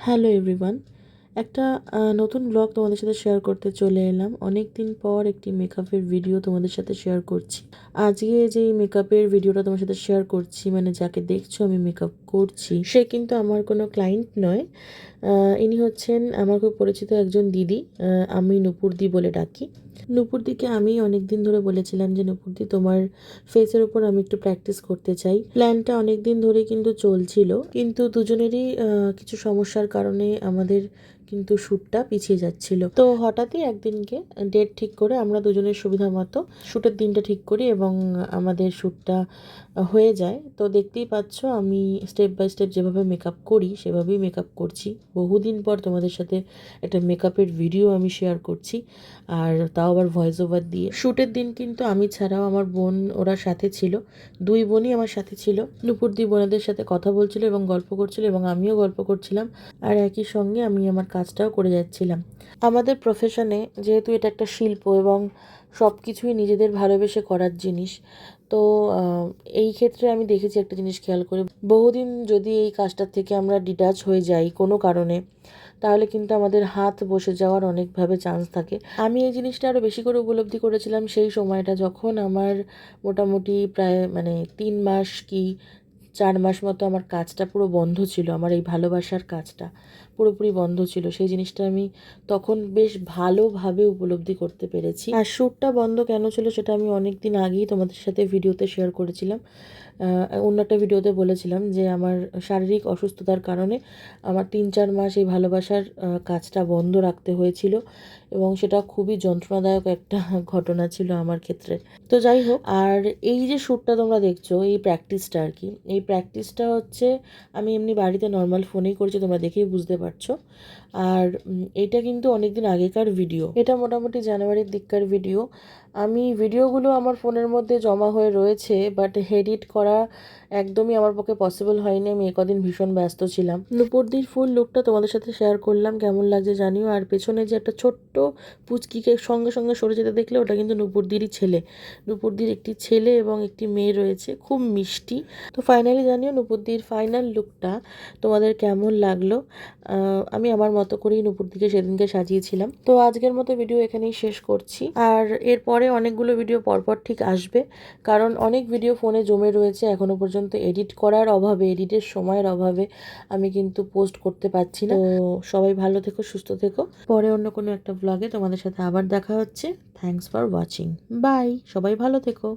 Hello everyone, একটা নতুন blog তোমাদের সাথে শেয়ার করতে চলে এলাম। অনেক দিন পর একটি মেকআপের ভিডিও তোমাদের সাথে শেয়ার করছি। আজকে যেই মেকআপের ভিডিওটা তোমার সাথে শেয়ার করছি, মানে যাকে দেখছো আমি মেকআপ করছি, সে কিন্তু আমার কোনো ক্লায়েন্ট নয়। ইনি হচ্ছেন আমার খুব পরিচিত একজন দিদি। আমি নূপুরদি বলে ডাকি। নূপুরদিকে আমি অনেক দিন ধরে বলেছিলাম যে নূপুরদি, তোমার ফেসের উপর আমি একটু প্র্যাকটিস করতে চাই। প্ল্যানটা অনেক দিন ধরে কিন্তু চলছিল, কিন্তু দুজনেরই কিছু সমস্যার কারণে আমাদের কিন্তু শ্যুটটা পিছিয়ে যাচ্ছিল। তো হঠাৎই একদিনকে ডেট ঠিক করে আমরা দুজনের সুবিধা মতো শ্যুটের দিনটা ঠিক করি এবং আমাদের শ্যুটটা হয়ে যায়। তো দেখতেই পাচ্ছ আমি স্টেপ বাই স্টেপ যেভাবে মেকআপ করি সেভাবেই মেকআপ করছি। বহুদিন পর তোমাদের সাথে একটা মেকআপের ভিডিও আমি শেয়ার করছি, আর তাও আবার ভয়েস ওভার দিয়ে। শ্যুটের দিন কিন্তু আমি ছাড়াও আমার বোন ওরা সাথে ছিল, দুই বোনই আমার সাথে ছিল। নূপুরদি বোনেদের সাথে কথা বলছিল এবং গল্প করছিল এবং আমিও গল্প করছিলাম, আর একই সঙ্গে আমি আমার কাজটাও করে যাচ্ছিলাম। আমাদের প্রফেশনে যেহেতু এটা একটা শিল্প এবং সব কিছুই নিজেদের ভালোবেসে করার জিনিস, তো এই ক্ষেত্রে আমি দেখেছি একটা জিনিস খেয়াল করে, বহুদিন যদি এই কাজটার থেকে আমরা ডিটাচ হয়ে যাই কোনো কারণে, তাহলে কিন্তু আমাদের হাত বসে যাওয়ার অনেকভাবে চান্স থাকে। আমি এই জিনিসটা আরও বেশি করে উপলব্ধি করেছিলাম সেই সময়টা যখন আমার মোটামুটি প্রায় 3 মাস কি 4 মাস মতো আমার কাজটা পুরো বন্ধ ছিল। আমার এই ভালোবাসার কাজটা পুরোপুরি বন্ধ ছিল। সেই জিনিসটা আমি তখন বেশ ভালোভাবে উপলব্ধি করতে পেরেছি। আর শ্যুটটা বন্ধ কেন ছিল সেটা আমি অনেক দিন আগেই তোমাদের সাথে ভিডিওতে শেয়ার করেছিলাম। অন্য একটা ভিডিওতে বলেছিলাম যে আমার শারীরিক অসুস্থতার কারণে আমার 3-4 মাস এই ভালোবাসার কাজটা বন্ধ রাখতে হয়েছিল, এবং সেটা খুবই যন্ত্রণাদায়ক একটা ঘটনা ছিল আমার ক্ষেত্রে। তো যাই হোক, আর এই যে শ্যুটটা তোমরা দেখছো, এই প্র্যাকটিসটা আর কি, এই প্র্যাকটিসটা হচ্ছে আমি এমনি বাড়িতে নর্মাল ফোনেই করছি, তোমরা দেখেই বুঝতে পারছো। আর এটা কিন্তু অনেক দিন আগেকার ভিডিও, এটা মোটামুটি জানুয়ারির দিককার ভিডিও। আমি ভিডিওগুলো আমার ফোনের মধ্যে জমা হয়ে রয়েছে, বাট এডিট করা একদমই আমার পক্ষে পসিবল হয়নি। আমি কদিন ভীষণ ব্যস্ত ছিলাম। নূপুরদির ফুল লুকটা তোমাদের সাথে শেয়ার করলাম, কেমন লাগছে জানিও। আর পেছনে যে একটা ছোট্ট পুচকিকে সঙ্গে সঙ্গে সরে যেতে দেখলে, ওটা কিন্তু নূপুরদিরই ছেলে। নূপুরদির একটি ছেলে এবং একটি মেয়ে রয়েছে, খুব মিষ্টি। তো ফাইনালি জানিও নূপুরদির ফাইনাল লুকটা তোমাদের কেমন লাগলো। আমি আমার মতো করেই নূপুরদিকে সেদিনকে সাজিয়েছিলাম। তো আজকের মতো ভিডিও এখানেই শেষ করছি, আর এরপরে অনেকগুলো ভিডিও পরপর ঠিক আসবে, কারণ অনেক ভিডিও ফোনে জমে রয়েছে এখনো পর্যন্ত। এডিট করার অভাবে, এডিটের সময়ের অভাবে আমি কিন্তু পোস্ট করতে পারছি না। তো সবাই ভালো থেকো, সুস্থ থেকো। পরে অন্য কোনো একটা ব্লগে তোমাদের সাথে আবার দেখা হচ্ছে। Thanks for watching. বাই। সবাই ভালো থেকো।